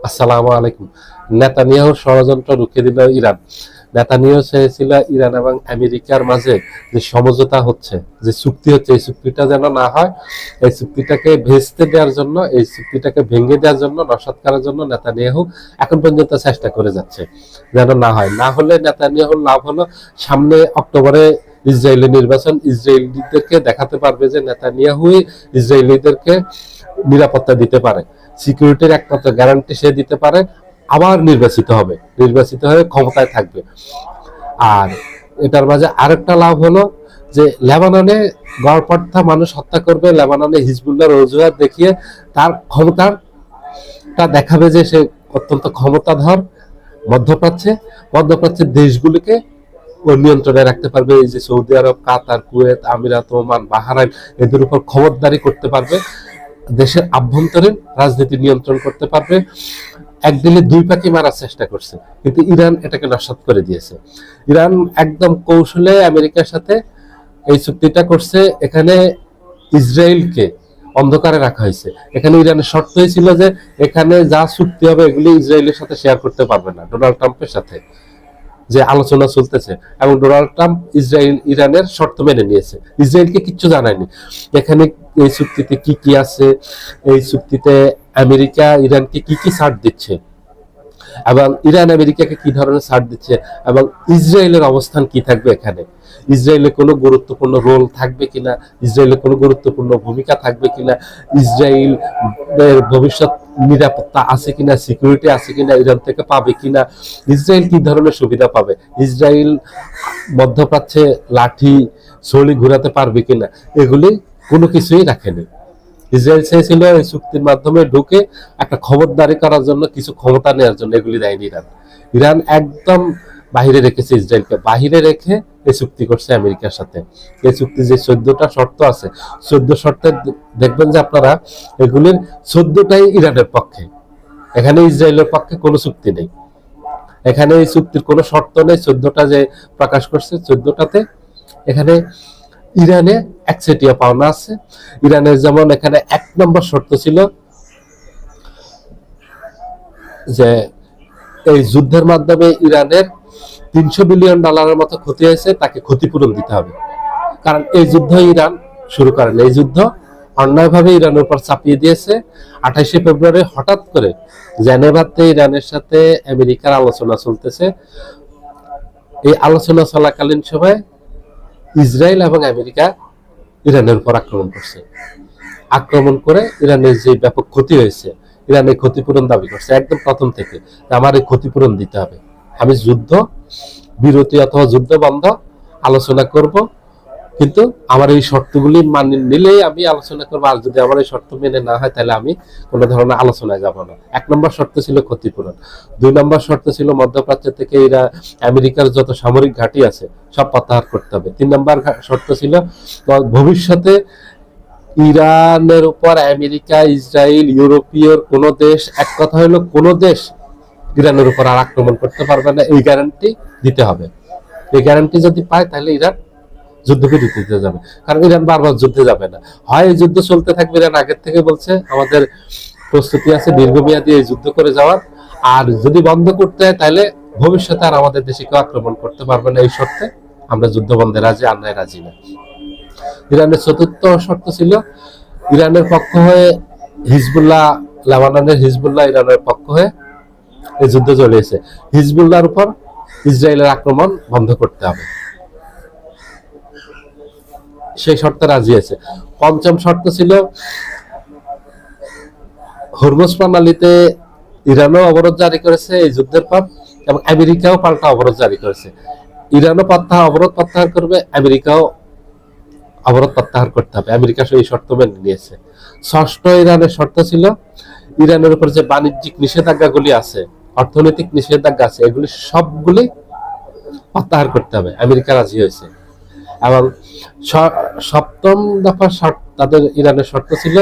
আসসালামু আলাইকুম। নেতানিয়াহুর ষড়যন্ত্র রুখে দিল ইরান। নেতানিয়াহু চেয়েছিল ইরান এবং আমেরিকার মাঝে যে সমঝোতা হচ্ছে, যে চুক্তি হচ্ছে, এই চুক্তিটা যেন না হয়। এই চুক্তিটাকে ভেস্তে দেওয়ার জন্য, এই চুক্তিটাকে ভেঙে দেওয়ার জন্য, নস্যাৎ করার জন্য নেতানিয়াহু এখন পর্যন্ত চেষ্টা করে যাচ্ছে, যেন না হয়। না হলে নেতানিয়াহুর লাভ হলো, সামনে অক্টোবরে ইসরায়েলি নির্বাচন, ইসরায়েলিদেরকে দেখাতে পারবে যে নেতানিয়াহুই ইসরায়েলিদেরকে নিরাপত্তা দিতে পারে, সিকিউরিটির একমাত্র গ্যারান্টি সে দিতে পারে। আবার নির্বাচিত হবে, নির্বাচিত হয়ে ক্ষমতায় থাকবে। আর এটার মাঝে আরেকটা লাভ হলো যে লেবাননে গড়পড়তা মানুষ হত্যা করবে, লেবাননে হিজবুল্লাহর অজুহাত দেখিয়ে তার ক্ষমতাটা দেখাবে যে সে অত্যন্ত ক্ষমতাধর। মধ্যপ্রাচ্যের দেশগুলিকে ও নিয়ন্ত্রণে রাখতে পারবে। এই যে সৌদি আরব, কাতার, কুয়েত, আমিরাত, ওমান, বাহরাইন, এদের উপর খবরদারি করতে পারবে। দেশের আভ্যন্তরীণ রাজনীতি নিয়ন্ত্রণ করতে পারবে। একদিনে দুই পাখি মারার চেষ্টা করছে, কিন্তু ইরান এটাকে নস্যাৎ করে দিয়েছে। ইরান একদম কৌশলে আমেরিকার সাথে এই চুক্তিটা করছে। এখানে ইসরায়েলকে অন্ধকারে রাখা হয়েছে। এখানে ইরানের শর্তই ছিল যে এখানে যা চুক্তি হবে এগুলি ইসরায়েলের সাথে শেয়ার করতে পারবে না, ডোনাল্ড ট্রাম্পের সাথে যে আলোচনা চলতেছে। এবং ডোনাল্ড ট্রাম্প ইরানের শর্ত মেনে নিয়েছে, ইসরায়েলকে কিচ্ছু জানায়নি। এখানে এই চুক্তিতে কি কি আছে, এই চুক্তিতে আমেরিকা ইরানকে কি কি ছাড় দিচ্ছে, এবং ইরান আমেরিকাকে কি ধরনের ছাড় দিচ্ছে, এবং ইসরায়েলের অবস্থান কি থাকবে এখানে, ইসরায়েলের কোনো গুরুত্বপূর্ণ রোল থাকবে কিনা, ইসরায়েলের কোনো গুরুত্বপূর্ণ ভূমিকা থাকবে কিনা, ইসরায়েলের ভবিষ্যৎ নিরাপত্তা আছে কিনা, সিকিউরিটি আছে কিনা, ইরান থেকে পাবে কিনা, ইসরায়েল কি ধরনের সুবিধা পাবে, ইসরায়েল মধ্যপ্রাচ্যে লাঠি ছড়ি ঘুরাতে পারবে কিনা, এগুলি কোনো কিছুই রাখেনি। ইসরায়েল চেয়েছিল এই চুক্তির মাধ্যমে ঢুকে একটা খবরদারি করার জন্য, কিছু ক্ষমতা নেওয়ার জন্য, এগুলি দেয়নি ইরান। ইরান একদম বাহিরে রেখেছে, ইসরায়েলকে বাহিরে রেখে এই চুক্তি করছে আমেরিকার সাথে। এই চুক্তি যে 14টা শর্ত আছে, 14 শর্তে দেখবেন যে আপনারা এগুলির 14টাই ইরানের পক্ষে। এখানে ইসরায়েলের পক্ষে কোনো চুক্তি নেই, এখানে এই চুক্তির কোনো শর্ত নেই। 14টা যে প্রকাশ করছে, 14টাতে এখানে ইরানে একচেটিয়া পাওনা আছে। ইরানের যেমন এখানে 1 নম্বর শর্ত ছিল যে এই যুদ্ধের মাধ্যমে ইরানের $300 বিলিয়ন মতো ক্ষতি হয়েছে, তাকে ক্ষতিপূরণ দিতে হবে। কারণ এই যুদ্ধ ইরান শুরু করেন, এই যুদ্ধ অন্যায়ভাবে ইরানের উপর চাপিয়ে দিয়েছে। 28শে ফেব্রুয়ারি হঠাৎ করে জেনেভাতে ইরানের সাথে আমেরিকার আলোচনা চলতেছে। এই আলোচনা চলাকালীন সময় ইসরায়েল এবং আমেরিকা ইরানের উপর আক্রমণ করছে। আক্রমণ করে ইরানের যে ব্যাপক ক্ষতি হয়েছে, ইরানের ক্ষতিপূরণ দাবি করছে একদম প্রথম থেকে, আমার এই ক্ষতিপূরণ দিতে হবে। আমি যুদ্ধ বিরতি অথবা যুদ্ধ বন্ধ আলোচনা করব, কিন্তু আমার এই শর্তগুলি মানি নিলেই আমি আলোচনা করবো। আর যদি আমার এই শর্ত মেনে না হয়, তাহলে আমি কোনো ধরনের আলোচনায় যাব না। 1 নম্বর শর্ত ছিল ক্ষতিপূরণ। 2 নম্বর শর্ত ছিল মধ্যপ্রাচ্য থেকে এরা আমেরিকার যত সামরিক ঘাঁটি আছে সব প্রত্যাহার করতে হবে। 3 নম্বর শর্ত ছিল ভবিষ্যতে ইরানের উপর আমেরিকা, ইসরায়েল, ইউরোপীয় কোন দেশ, এক কথা হলো কোন দেশ ইরানের উপর আর আক্রমণ করতে পারবে না, এই গ্যারান্টি দিতে হবে। এই গ্যারান্টি যদি পায়, তাহলে ইরান যুদ্ধবিরতিতে যাবে। কারণ ইরান বারবার যুদ্ধে যাবে না, হয় এই যুদ্ধ চলতে থাকবে, ইরান আগের থেকে বলছে আমাদের প্রস্তুতি আছে দীর্ঘমেয়াদী এই যুদ্ধ করে যাওয়ার। আর যদি বন্ধ করতে হয়, তাহলে ভবিষ্যতে আর আমাদের দেশে কেউ আক্রমণ করতে পারবে না, এই শর্তে আমরা যুদ্ধ বন্ধে রাজি, আর নাই রাজি না। ইরানের 4র্থ শর্ত ছিল ইরানের পক্ষ হয়ে হিজবুল্লাহ, লেবাননের হিজবুল্লাহ ইরানের পক্ষ হয়ে এই যুদ্ধ চলেছে, হিজবুল্লাহর উপর ইসরায়েলের আক্রমণ বন্ধ করতে হবে। সেই শর্তে রাজি আছে। 5ম শর্ত ছিল হরমুজ প্রণালীতে ইরানও অবরোধ জারি করেছে এই যুদ্ধের পর, এবং আমেরিকাও পাল্টা অবরোধ জারি করেছে। ইরানও অবরোধ প্রত্যাহার করবে, আমেরিকাও অবরোধ প্রত্যাহার করতে হবে। আমেরিকা এই শর্ত মেনে নিয়েছে। 6ষ্ঠ ইরানের শর্ত ছিল ইরানের উপর যে বাণিজ্যিক নিষেধাজ্ঞাগুলি আছে, অর্থনৈতিক নিষেধাজ্ঞা আছে, এগুলি সবগুলি প্রত্যাহার করতে হবে। আমেরিকা রাজি হয়েছে। এবং 7ম দফা শর্ত তাদের ইরানের শর্ত ছিল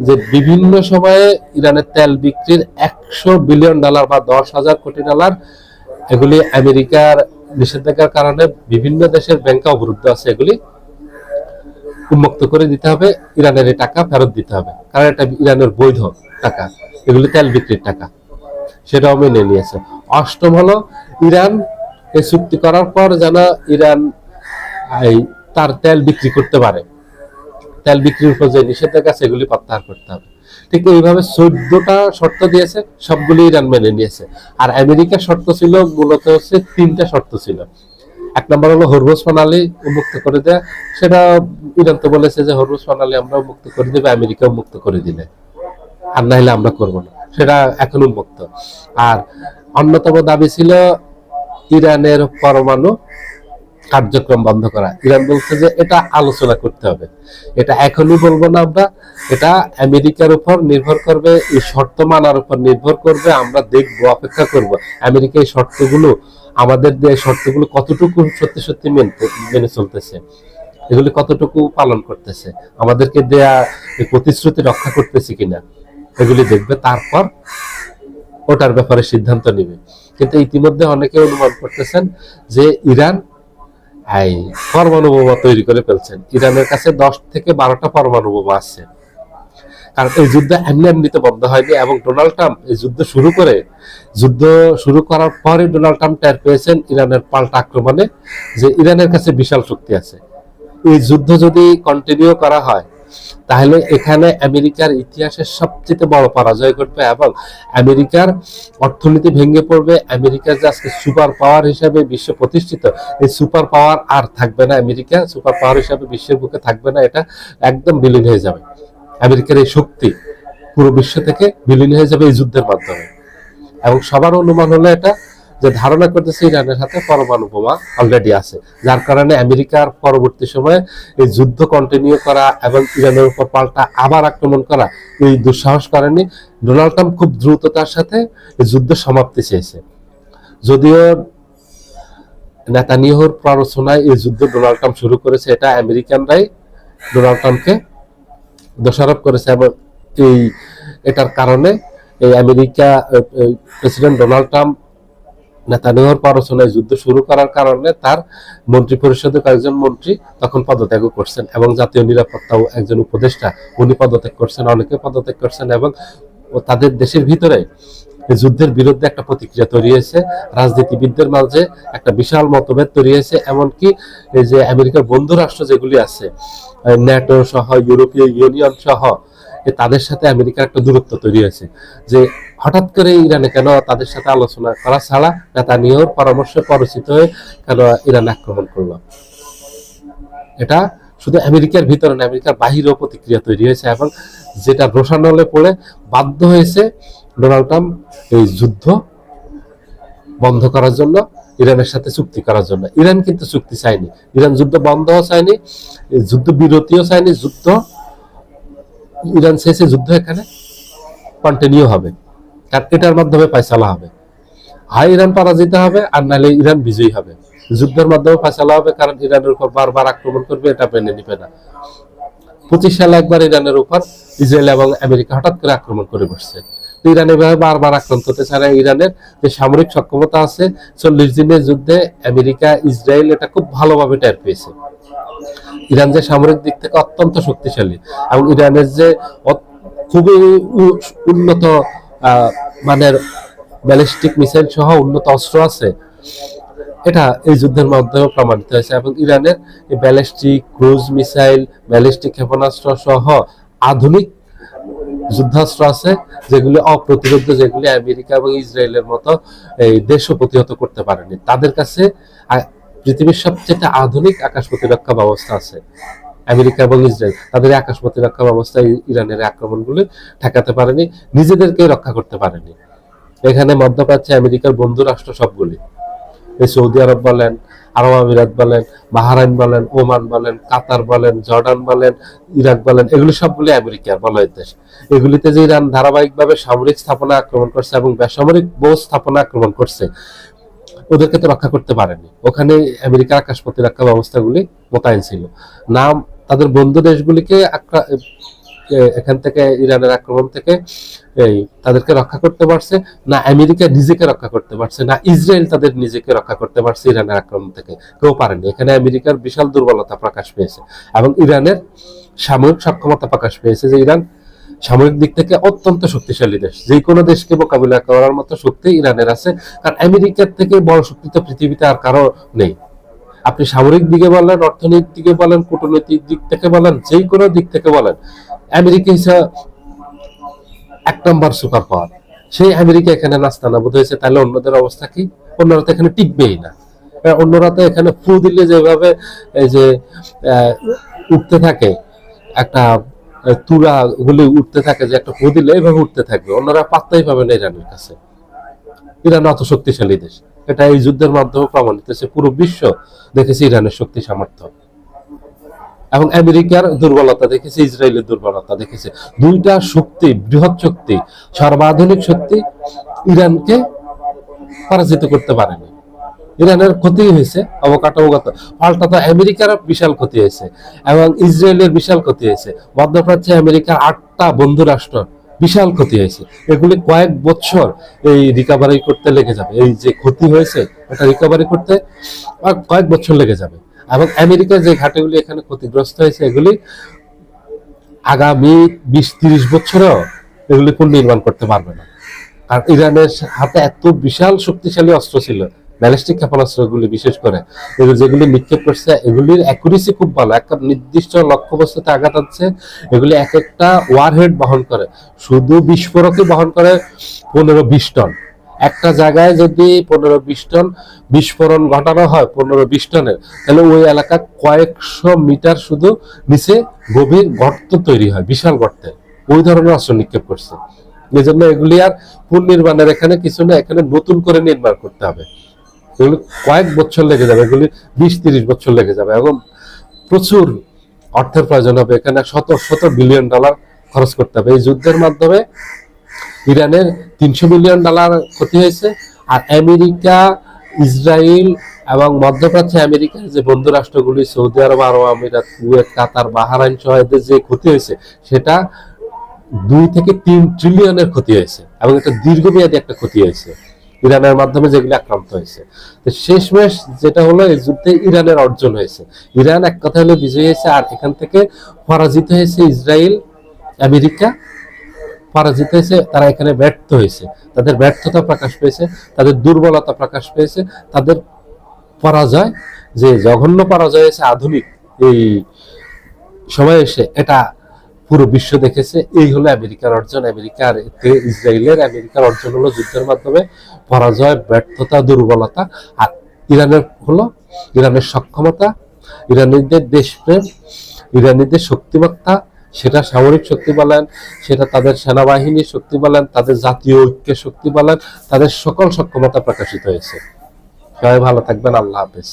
যে বিভিন্ন সময়ে ইরানের তেল বিক্রির $100 বিলিয়ন বা $10,000 কোটি, এগুলি আমেরিকার নিষেধাজ্ঞার কারণে বিভিন্ন দেশের ব্যাংকে অবরুদ্ধ আছে, এগুলি উন্মুক্ত করে দিতে হবে। ইরানের এই টাকা ফেরত দিতে হবে, কারণ এটা ইরানের বৈধ টাকা, এগুলি তেল বিক্রির টাকা। সেটাও মেনে নিয়েছে। অষ্টম হলো ইরান এই চুক্তি করার পর যেন ইরান এই তার তেল বিক্রি করতে পারে, তেল বিক্রির উপর যে নিষেধাজ্ঞা সেগুলি প্রত্যাহার করতে হবে। ঠিক এইভাবে 14টা শর্ত দিয়েছে, সবগুলি ইরান মেনে নিয়েছে। আর আমেরিকার শর্ত ছিল মূলত হচ্ছে 3টা শর্ত ছিল। এক নম্বর হলো হরমুজ প্রণালী উন্মুক্ত করে দেয়া, সেটা ইরান তো বলেছে যে হরমুজ প্রণালী আমরা উন্মুক্ত করে দেবে, আমেরিকা উন্মুক্ত করে দিলে, আর না হলে আমরা করবো না, সেটা এখন উন্মুক্ত। আর অন্যতম দাবি ছিল ইরানের পরমাণু কার্যক্রম বন্ধ করা। ইরান বলছে যে এটা আলোচনা করতে হবে, এটা এখনই বলবো না আমরা, এটা আমেরিকার উপর নির্ভর করবে, এই শর্ত মানার উপর নির্ভর করবে, আমরা দেখবো, অপেক্ষা করব আমেরিকা এই শর্তগুলো, আমাদের দেওয়া শর্তগুলো কতটুকু সত্যি সত্যি মেনে চলতেছে, এগুলি কতটুকু পালন করতেছে, আমাদেরকে দেয়া এই প্রতিশ্রুতি রক্ষা করতেছে কিনা, এগুলি দেখবে, তারপর ওটার ব্যাপারে সিদ্ধান্ত নিবে। কিন্তু ইতিমধ্যে অনেকে অনুমান করতেছেন যে ইরান এই পরমাণু বোমা তৈরি করে ফেলছেন। ইরানের কাছে 10 থেকে 12টা পরমাণু বোমা আছে। কারণ এই যুদ্ধ এমনিতে বন্ধ হয়নি, এবং ডোনাল্ড ট্রাম্প এই যুদ্ধ শুরু করার পরে ডোনাল্ড ট্রাম্প টের পেয়েছেন ইরানের পাল্টা আক্রমণে যে ইরানের কাছে বিশাল শক্তি আছে। এই যুদ্ধ যদি কন্টিনিউ করা হয় তাহলে এখানে আমেরিকার ইতিহাসের সবচেয়ে বড় পরাজয় ঘটবে, এবং আমেরিকার অর্থনীতি ভেঙে পড়বে। আমেরিকার যে আজকে সুপার পাওয়ার হিসাবে বিশ্ব প্রতিষ্ঠিত, এই সুপার পাওয়ার আর থাকবে না। আমেরিকা সুপার পাওয়ার হিসাবে বিশ্বের বুকে থাকবে না, এটা একদম বিলীন হয়ে যাবে। আমেরিকার এই শক্তি পুরো বিশ্ব থেকে বিলীন হয়ে যাবে এই যুদ্ধের মাধ্যমে। এবং সবার অনুমান হলো এটা, যে ধারণা করতেছে ইরানের হাতে পরমাণু বোমা অলরেডি আছে, যার কারণে আমেরিকার পরবর্তী সময়ে এই যুদ্ধ কন্টিনিউ করা এবং ইরানের উপর পাল্টা আবার আক্রমণ করা এই দুঃসাহস করেনি। ডোনাল্ড ট্রাম্প খুব দ্রুততার সাথে এই যুদ্ধ সমাপ্তি চেয়েছে। যদিও নেতানিয়াহুর প্ররোচনায় এই যুদ্ধ ডোনাল্ড ট্রাম্প শুরু করেছে, এটা আমেরিকানরাই ডোনাল্ড ট্রাম্পকে দোষারোপ করেছে, এবং এটার কারণে এই আমেরিকা প্রেসিডেন্ট ডোনাল্ড ট্রাম্প নেতানিয়াহুর প্ররোচনায় যুদ্ধ শুরু করার কারণে তার মন্ত্রী পরিষদের কয়েকজন মন্ত্রী তখন পদত্যাগ করছেন, এবং জাতীয় নিরাপত্তা একজন উপদেষ্টা উনি পদত্যাগ করছেন, অনেকে পদত্যাগ করছেন, এবং তাদের দেশের ভিতরে যুদ্ধের বিরুদ্ধে একটা প্রতিক্রিয়া তৈরি হয়েছে, রাজনীতিবিদদের মাঝে একটা বিশাল মতভেদ তৈরি হয়েছে। এমনকি এই যে আমেরিকার বন্ধু রাষ্ট্র যেগুলি আছে, ন্যাটো সহ, ইউরোপীয় ইউনিয়ন সহ, তাদের সাথে আমেরিকার একটা দূরত্ব তৈরি হয়েছে, যে হঠাৎ করে ইরানে কেন তাদের সাথে আলোচনা করা ছাড়া নেতানিয়াহুর পরামর্শে পরিচিত হয়ে কেন ইরান আক্রমণ করলো। এটা শুধু আমেরিকার ভিতরে না, আমেরিকার বাহিরেও প্রতিক্রিয়া তৈরি হয়েছে, এবং যেটা রোষানলে পড়ে বাধ্য হয়েছে ডোনাল্ড ট্রাম্প এই যুদ্ধ বন্ধ করার জন্য, ইরানের সাথে চুক্তি করার জন্য। ইরান কিন্তু চুক্তি চায়নি, ইরান যুদ্ধ বন্ধও চায়নি, যুদ্ধ বিরতিও চায়নি, ইরান চেয়েছে যুদ্ধ এখানে কন্টিনিউ হবে, কারণ এটার মাধ্যমে ফয়সালা হবে, হয় ইরান পরাজিত হবে আর নাহলে ইরান বিজয়ী হবে। যুদ্ধের মাধ্যমে ফয়সালা হবে, কারণ ইরানের উপর বারবার আক্রমণ করবে, এটা মেনে নিবে না। 25 সালে একবার ইরানের উপর ইসরায়েল এবং আমেরিকা হঠাৎ করে আক্রমণ করে বসছে। ইরান এভাবে বারবার আক্রান্ত হতে চায় না। ইরানের যে সামরিক সক্ষমতা আছে, 40 দিনের যুদ্ধে আমেরিকা ইসরায়েল এটা খুব ভালোভাবে টের পেয়েছে। ইরান যে সামরিক দিক থেকে অত্যন্ত শক্তিশালী, এবং ইরানের যে খুবই উন্নত মানের ব্যালিস্টিক মিসাইল সহ উন্নত অস্ত্র আছে, এটা এই যুদ্ধের মাধ্যমে প্রমাণিত হয়েছে। এবং ইরানের এই ব্যালিস্টিক ক্রুজ মিসাইল, ব্যালিস্টিক ক্ষেপণাস্ত্র সহ আধুনিক যুদ্ধাস্ত্র আছে, যেগুলি অপ্রতিরোধ্য, যেগুলি আমেরিকা এবং ইসরায়েলের মতো এই দেশও প্রতিহত করতে পারেনি। তাদের কাছে পৃথিবীর সবচেয়ে আধুনিক আকাশ প্রতিরক্ষা ব্যবস্থা আছে। আমেরিকা এবং ইসরায়েল তাদের আকাশ প্রতিরক্ষা ব্যবস্থা ইরানের আক্রমণগুলি ঠেকাতে পারেনি, নিজেদেরকে রক্ষা করতে পারেনি। এখানে মধ্যপ্রাচ্যে আমেরিকার বন্ধু রাষ্ট্র সবগুলি, এই সৌদি আরব বলেন, আরব আমিরাত বলেন, বাহরাইন বলেন, ওমান বলেন, কাতার বলেন, জর্ডান বলেন, ইরাক বলেন, এগুলি সবগুলি আমেরিকার বলয়ের দেশ। এগুলিতে যে ইরান ধারাবাহিকভাবে সামরিক স্থাপনা আক্রমণ করছে এবং বেসামরিক বহু স্থাপনা আক্রমণ করছে, ওদেরকে তো রক্ষা করতে পারেনি। ওখানে আমেরিকার আকাশ প্রতিরক্ষা ব্যবস্থাগুলি মোতায়েন ছিল না। তাদের বন্ধু দেশগুলিকে এখান থেকে ইরানের আক্রমণ থেকে তাদেরকে রক্ষা করতে পারছে না, আমেরিকা নিজেকে রক্ষা করতে পারছে না, ইসরায়েল তাদের নিজেকে রক্ষা করতে পারছে ইরানের আক্রমণ থেকে, কেউ পারেনি। এখানে আমেরিকার বিশাল দুর্বলতা প্রকাশ পেয়েছে এবং ইরানের সামরিক সক্ষমতা প্রকাশ পেয়েছে, যে ইরান সামরিক দিক থেকে অত্যন্ত শক্তিশালী দেশ, যে কোনো দেশকে মোকাবিলা করার মতো শক্তি ইরানের আছে। কারণ আমেরিকার থেকে বড় শক্তি তো পৃথিবীতে আর কারো নেই। আপনি সামরিক দিকে বলেন, অর্থনৈতিক দিকে বলেন, কূটনৈতিক দিক থেকে বলেন, যে কোনো দিক থেকে বলেন, আমেরিকা হিসেবে 1 নম্বর সুপার পাওয়ার। সেই আমেরিকা এখানে নাস্তানাবুদ হয়েছে, তাহলে অন্যদের অবস্থা কি? অন্যরা তো এখানে টিকবেই না। অন্যরা তো এখানে ফু দিলে যেভাবে এই যে উঠতে থাকে, একটা তুরা গুলি উঠতে থাকে, যে একটা ফু দিলে এইভাবে উঠতে থাকবে, অন্যরা পাত্তাই পাবে না ইরানের কাছে। ইরান অত শক্তিশালী দেশ, এটা এই যুদ্ধের মাধ্যমে প্রমাণিত হয়েছে। পুরো বিশ্ব দেখেছে ইরানের শক্তি সামর্থ্য, এবং আমেরিকার দুর্বলতা দেখেছে, ইসরায়েলের দুর্বলতা দেখেছে। দুইটা শক্তি, বৃহৎ শক্তি, সর্বাধুনিক শক্তি ইরানকে পরাজিত করতে পারেনি। ইরানের ক্ষতি হয়েছে অবকাঠামোগত, পাল্টা তো আমেরিকার বিশাল ক্ষতি হয়েছে এবং ইসরায়েলের বিশাল ক্ষতি হয়েছে। মধ্যপ্রাচ্যে আমেরিকার 8টা বন্ধু রাষ্ট্র বিশাল ক্ষতি হয়েছে। এগুলি কয়েক বছর এই রিকভারি করতে লেগে যাবে। এই যে ক্ষতি হয়েছে এটা রিকভারি করতে কয়েক বছর লেগে যাবে। এবং আমেরিকার যে ঘাটিগুলি এখানে ক্ষতিগ্রস্ত হয়েছে, এগুলি আগামী 20-30 বছরেও এগুলি পুনর্নির্মাণ করতে পারবে না। আর ইরানের হাতে এত বিশাল শক্তিশালী অস্ত্র ছিল, ব্যালিস্টিক ক্ষেপণাস্ত্রগুলি বিশেষ করে, যেগুলি নিক্ষেপ করছে, এগুলির অ্যাকুরেসি খুব ভালো, একটা নির্দিষ্ট লক্ষ্যবস্তুতে আঘাত হচ্ছে। এগুলি এক একটা ওয়ারহেড বহন করে, শুধু বিস্ফোরকই বহন করে 15-20 টন। একটা জায়গায় যদি 15-20 টন বিস্ফোরণ ঘটানো হয়, 15-20 টনের, তাহলে ওই এলাকা কয়েকশো মিটার শুধু নিচে গভীর গর্ত তৈরি হয়, বিশাল গর্তে। ওই ধরনের অস্ত্র নিক্ষেপ করছে। এই জন্য এগুলি আর পুনর্নির্মাণের এখানে কিছু না, এখানে নতুন করে নির্মাণ করতে হবে। এগুলি কয়েক বছর লেগে যাবে, এগুলি 20-30 বছর লেগে যাবে এবং প্রচুর অর্থের প্রয়োজন হবে। এখানে শত বিলিয়ন ডলার খরচ করতে হবে। এই যুদ্ধের মাধ্যমে ইরানের $300 বিলিয়ন ক্ষতি হয়েছে। আর আমেরিকা, ইসরায়েল এবং মধ্যপ্রাচ্যে আমেরিকার যে বন্ধু রাষ্ট্রগুলি, সৌদি আরব, আরব আমিরাত, কুয়েত, কাতার, বাহরাইন সহ এদের যে ক্ষতি হয়েছে, সেটা 2-3 ট্রিলিয়নের ক্ষতি হয়েছে এবং এটা দীর্ঘমেয়াদী একটা ক্ষতি হয়েছে ইরানের মাধ্যমে, যেগুলি আক্রান্ত হয়েছে। তো শেষমেশ যেটা হলো, এই যুদ্ধে ইরানের অর্জন হয়েছে। ইরান এক কথা হলো বিজয়ী হয়েছে, আর এখান থেকে পরাজিত হয়েছে ইসরায়েল, আমেরিকা পরাজিত হয়েছে। তারা এখানে ব্যর্থ হয়েছে, তাদের ব্যর্থতা প্রকাশ পেয়েছে, তাদের দুর্বলতা প্রকাশ পেয়েছে, তাদের পরাজয়, যে জঘন্য পরাজয় হয়েছে আধুনিক এই সময় এসে, এটা পুরো বিশ্ব দেখেছে। এই হলো আমেরিকার অর্জন। আমেরিকার ইসরায়েলের আমেরিকার অর্জন হলো যুদ্ধের মাধ্যমে পরাজয়, ব্যর্থতা, দুর্বলতা। আর ইরানের হলো ইরানের সক্ষমতা, ইরানিদের দেশপ্রেম, ইরানিদের শক্তিমত্তা, সেটা সামরিক শক্তি বলেন, সেটা তাদের সেনাবাহিনীর শক্তি বলেন, তাদের জাতীয় ঐক্যের শক্তি বলেন, তাদের সকল সক্ষমতা প্রকাশিত হয়েছে। সবাই ভালো থাকবেন। আল্লাহ হাফেজ।